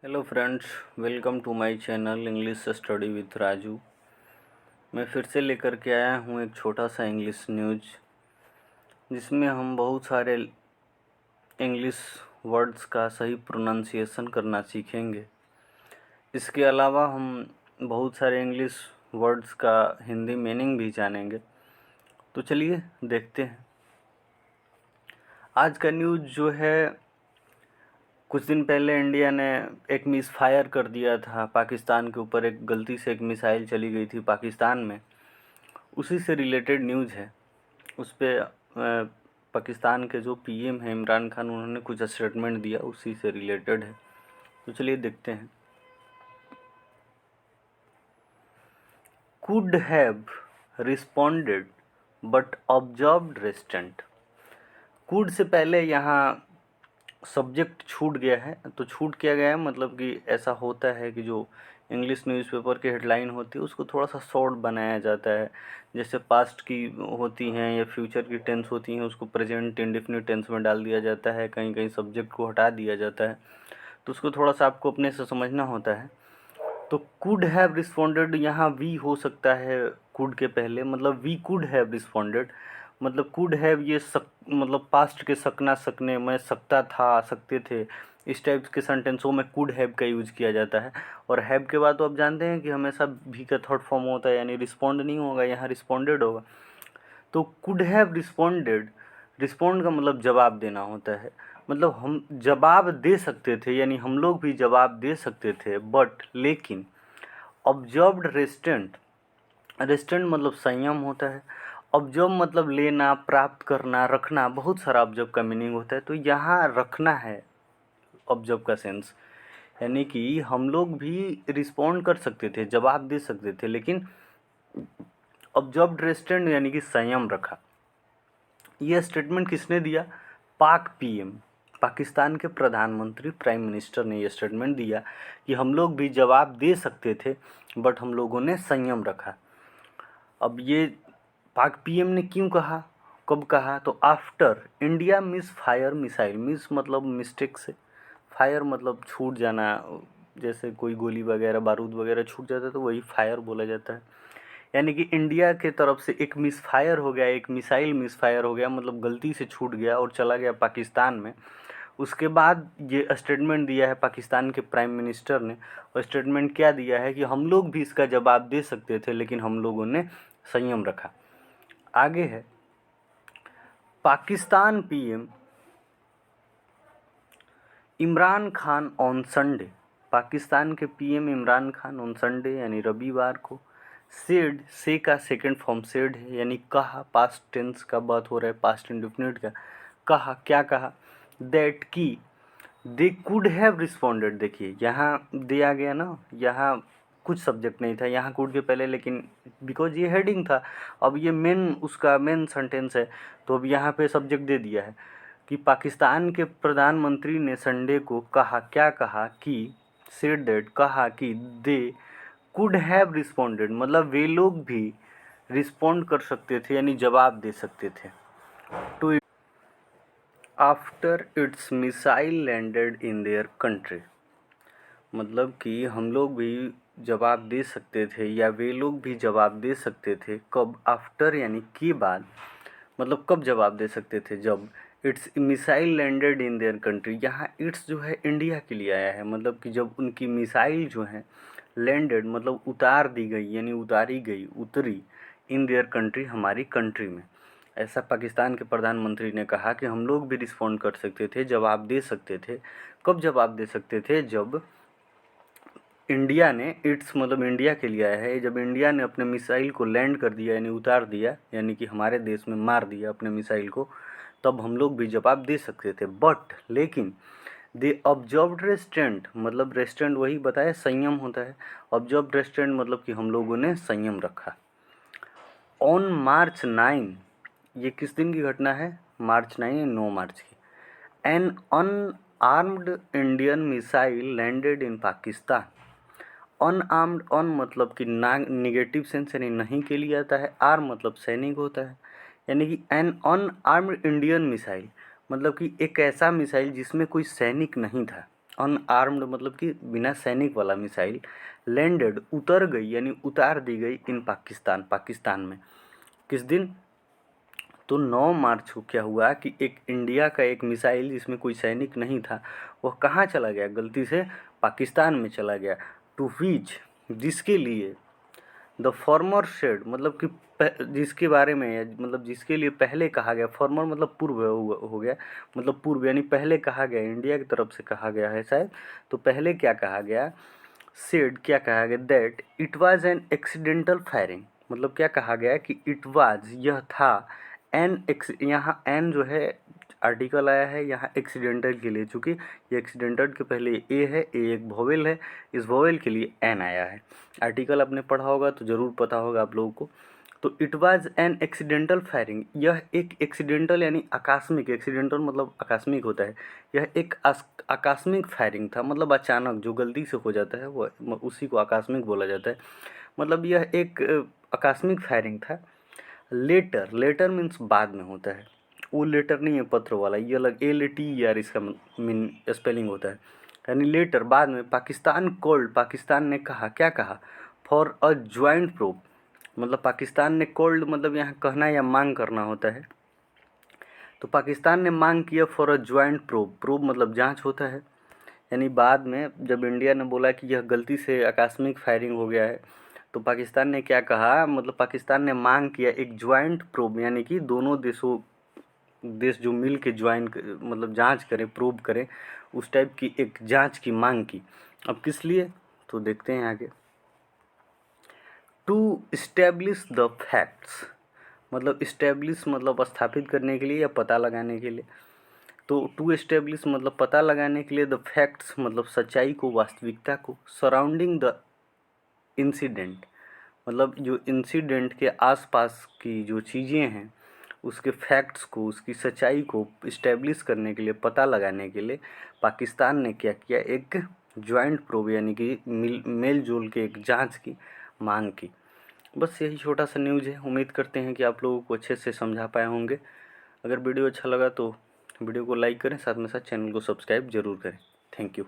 Hello friends, welcome to my channel English study with Raju. मैं फिर से लेकर के आया हूँ एक छोटा सा इंग्लिश न्यूज़, जिसमें हम बहुत सारे इंग्लिश वर्ड्स का सही प्रोनाउंसिएशन करना सीखेंगे। इसके अलावा हम बहुत सारे इंग्लिश वर्ड्स का हिंदी मीनिंग भी जानेंगे। तो चलिए देखते हैं। आज का न्यूज़ जो है, कुछ दिन पहले इंडिया ने एक मिस फायर कर दिया था पाकिस्तान के ऊपर। एक गलती से एक मिसाइल चली गई थी पाकिस्तान में, उसी से रिलेटेड न्यूज़ है। उस पे पाकिस्तान के जो पीएम हैं इमरान खान, उन्होंने कुछ स्टेटमेंट दिया, उसी से रिलेटेड है। तो चलिए देखते हैं। Could have responded but observed restraint. Could से पहले यहाँ सब्जेक्ट छूट गया है। तो छूट किया गया है मतलब कि ऐसा होता है कि जो इंग्लिश न्यूज़पेपर की हेडलाइन होती है उसको थोड़ा सा शॉर्ट बनाया जाता है। जैसे पास्ट की होती हैं या फ्यूचर की टेंस होती हैं, उसको प्रेजेंट इंडेफिनिट टेंस में डाल दिया जाता है। कहीं कहीं सब्जेक्ट को हटा दिया जाता है, तो उसको थोड़ा सा आपको अपने से समझना होता है। तो कुड हैव रिस्पॉन्डेड, यहाँ वी हो सकता है कुड के पहले, मतलब वी कुड हैव रिस्पॉन्डेड। मतलब कुड हैव ये मतलब पास्ट के सकना, सकने में, सकता था, सकते थे, इस टाइप के सेंटेंसों में कुड हैव का यूज किया जाता है। और हैव के बाद तो आप जानते हैं कि हमेशा भी का थर्ड फॉर्म होता है, यानी रिस्पॉन्ड नहीं होगा, यहाँ रिस्पॉन्डेड होगा। तो कुड हैव रिस्पॉन्डेड, रिस्पॉन्ड का मतलब जवाब देना होता है। मतलब हम जवाब दे सकते थे, यानी हम लोग भी जवाब दे सकते थे, बट लेकिन ऑब्जर्व्ड रेस्टेंट, रेस्टेंट मतलब संयम होता है। ऑब्जर्व मतलब लेना, प्राप्त करना, रखना, बहुत सारा ऑब्जर्व का मीनिंग होता है। तो यहाँ रखना है ऑब्जर्व का सेंस, यानी कि हम लोग भी रिस्पॉन्ड कर सकते थे, जवाब दे सकते थे, लेकिन ऑब्जर्व्ड रेस्टेंट यानी कि संयम रखा। यह स्टेटमेंट किसने दिया? पाक पीएम, पाकिस्तान के प्रधानमंत्री, प्राइम मिनिस्टर ने यह स्टेटमेंट दिया कि हम लोग भी जवाब दे सकते थे, बट हम लोगों ने संयम रखा। अब ये पाक पीएम ने क्यों कहा, कब कहा? तो after India miss fire missile, miss मतलब मिस्टेक से, फायर मतलब छूट जाना, जैसे कोई गोली वगैरह बारूद वगैरह छूट जाता है तो वही फायर बोला जाता है। यानी कि इंडिया के तरफ से एक मिस फायर हो गया, एक मिसाइल मिस फायर हो गया, मतलब गलती से छूट गया और चला गया पाकिस्तान में। उसके बाद ये स्टेटमेंट दिया है पाकिस्तान के प्राइम मिनिस्टर ने। और स्टेटमेंट क्या दिया है कि हम लोग भी इसका जवाब दे सकते थे, लेकिन हम लोगों ने संयम रखा। आगे है, Pakistan PM Imran Khan on Sunday, Pakistan के PM Imran Khan on Sunday यानी रविवार को, सेड, से का सेकंड फॉर्म सेड है, यानी कहा, पास्ट टेंस का बात हो रहा है, पास्ट इंडेफिनिट का। कहा, क्या कहा? दैट की दे कुड हैव रिस्पॉन्डेड। देखिए यहाँ दे आ गया ना, यहाँ कुछ सब्जेक्ट नहीं था यहाँ कुड के पहले, लेकिन बिकॉज ये हेडिंग था, अब ये मेन उसका मेन सेंटेंस है, तो अब यहाँ पे सब्जेक्ट दे दिया है कि पाकिस्तान के प्रधानमंत्री ने संडे को कहा, क्या कहा? कि सेड दैट, कहा कि दे कुड हैव रिस्पॉन्डेड, मतलब वे लोग भी रिस्पॉन्ड कर सकते थे, यानी जवाब दे सकते थे, to after its missile landed in their country. मतलब कि हम लोग भी जवाब दे सकते थे, या वे लोग भी जवाब दे सकते थे। कब? आफ्टर यानी के बाद, मतलब कब जवाब दे सकते थे? जब it's missile landed in their country. यहाँ इट्स जो है इंडिया के लिए आया है, मतलब कि जब उनकी मिसाइल जो है लैंडेड मतलब उतार दी गई, यानी उतारी गई, उतरी, इन देयर कंट्री हमारी कंट्री में। ऐसा पाकिस्तान के प्रधानमंत्री ने कहा कि हम लोग भी रिस्पॉन्ड कर सकते थे, जवाब दे सकते थे। कब जवाब दे सकते थे? जब इंडिया ने, इट्स मतलब इंडिया के लिए आया है, जब इंडिया ने अपने मिसाइल को लैंड कर दिया, यानी उतार दिया, यानी कि हमारे देश में मार दिया अपने मिसाइल को, तब हम लोग भी जवाब दे सकते थे। बट लेकिन दे ऑब्जर्व्ड रेस्टेंट, मतलब रेस्टेंट वही बताया संयम होता है। ऑब्जर्व्ड रेस्टेंट मतलब कि हम लोगों ने संयम रखा। ऑन मार्च 9, ये किस दिन की घटना है? मार्च 9 9 मार्च की। An unarmed Indian missile landed in Pakistan. Unarmed, un मतलब कि ना, निगेटिव सेंस यानी नहीं के लिए आता है, आर्म मतलब सैनिक होता है, यानी कि एन अनआर्म्ड इंडियन मिसाइल मतलब कि एक ऐसा मिसाइल जिसमें कोई सैनिक नहीं था, अनआर्म्ड मतलब कि बिना सैनिक वाला मिसाइल लैंडेड उतर गई यानी उतार दी गई इन पाकिस्तान में। किस दिन? तो 9 मार्च को क्या हुआ कि एक इंडिया का एक मिसाइल जिसमें कोई सैनिक नहीं था वह कहाँ चला गया? गलती से पाकिस्तान में चला गया। टू व्हिच, जिसके लिए द फॉर्मर सेड मतलब कि जिसके बारे में मतलब जिसके लिए पहले कहा गया, फॉर्मर मतलब पूर्व हो गया, मतलब पूर्व यानी पहले कहा गया, इंडिया की तरफ से कहा गया है शायद। तो पहले क्या कहा गया? सेड क्या कहा गया? That it was an accidental firing. मतलब क्या कहा गया कि इट वाज यह था एन एक्स, यहाँ एन जो है आर्टिकल आया है यहाँ एक्सीडेंटल के लिए, चूँकि ये एक्सीडेंटल के पहले ए है, ए एक वोवेल है, इस वोवेल के लिए एन आया है। आर्टिकल आपने पढ़ा होगा तो ज़रूर पता होगा आप लोगों को। तो it was an accidental firing, यह एक एक्सीडेंटल यानी आकस्मिक, एक्सीडेंटल मतलब आकस्मिक होता है, यह एक आकस्मिक फायरिंग था, मतलब अचानक जो गलती से हो जाता है वो उसी को आकस्मिक बोला जाता है। मतलब यह एक आकस्मिक फायरिंग था। लेटर, लेटर मीन्स बाद में होता है, वो लेटर नहीं है पत्र वाला, ये अलग LATER इसका मीन स्पेलिंग होता है, यानी लेटर बाद में। पाकिस्तान कॉल्ड, पाकिस्तान ने कहा, क्या कहा? फॉर अ ज्वाइंट प्रोब, मतलब पाकिस्तान ने कॉल्ड मतलब यहाँ कहना या मांग करना होता है। तो पाकिस्तान ने मांग किया for a joint probe, probe मतलब जांच होता है, यानी बाद में जब इंडिया ने बोला कि यह गलती से आकस्मिक फायरिंग हो गया है तो पाकिस्तान ने क्या कहा? मतलब पाकिस्तान ने मांग किया एक ज्वाइंट प्रोब, यानी कि दोनों देश जो मिल के मतलब जांच करें, प्रूव करें, उस टाइप की एक जांच की मांग की। अब किस लिए? तो देखते हैं आगे। टू इस्टेब्लिश द फैक्ट्स, मतलब इस्टेब्लिश मतलब स्थापित करने के लिए या पता लगाने के लिए। तो टू इस्टेब्लिश मतलब पता लगाने के लिए, द फैक्ट्स मतलब सच्चाई को, वास्तविकता को, सराउंडिंग द इंसिडेंट मतलब जो इंसिडेंट के आसपास की जो चीज़ें हैं उसके फैक्ट्स को, उसकी सच्चाई को इस्टेब्लिश करने के लिए, पता लगाने के लिए पाकिस्तान ने क्या किया? एक ज्वाइंट प्रोब यानी कि मेल जोल के एक जांच की मांग की। बस यही छोटा सा न्यूज़ है। उम्मीद करते हैं कि आप लोगों को अच्छे से समझा पाए होंगे। अगर वीडियो अच्छा लगा तो वीडियो को लाइक करें, साथ में साथ चैनल को सब्सक्राइब जरूर करें। Thank you.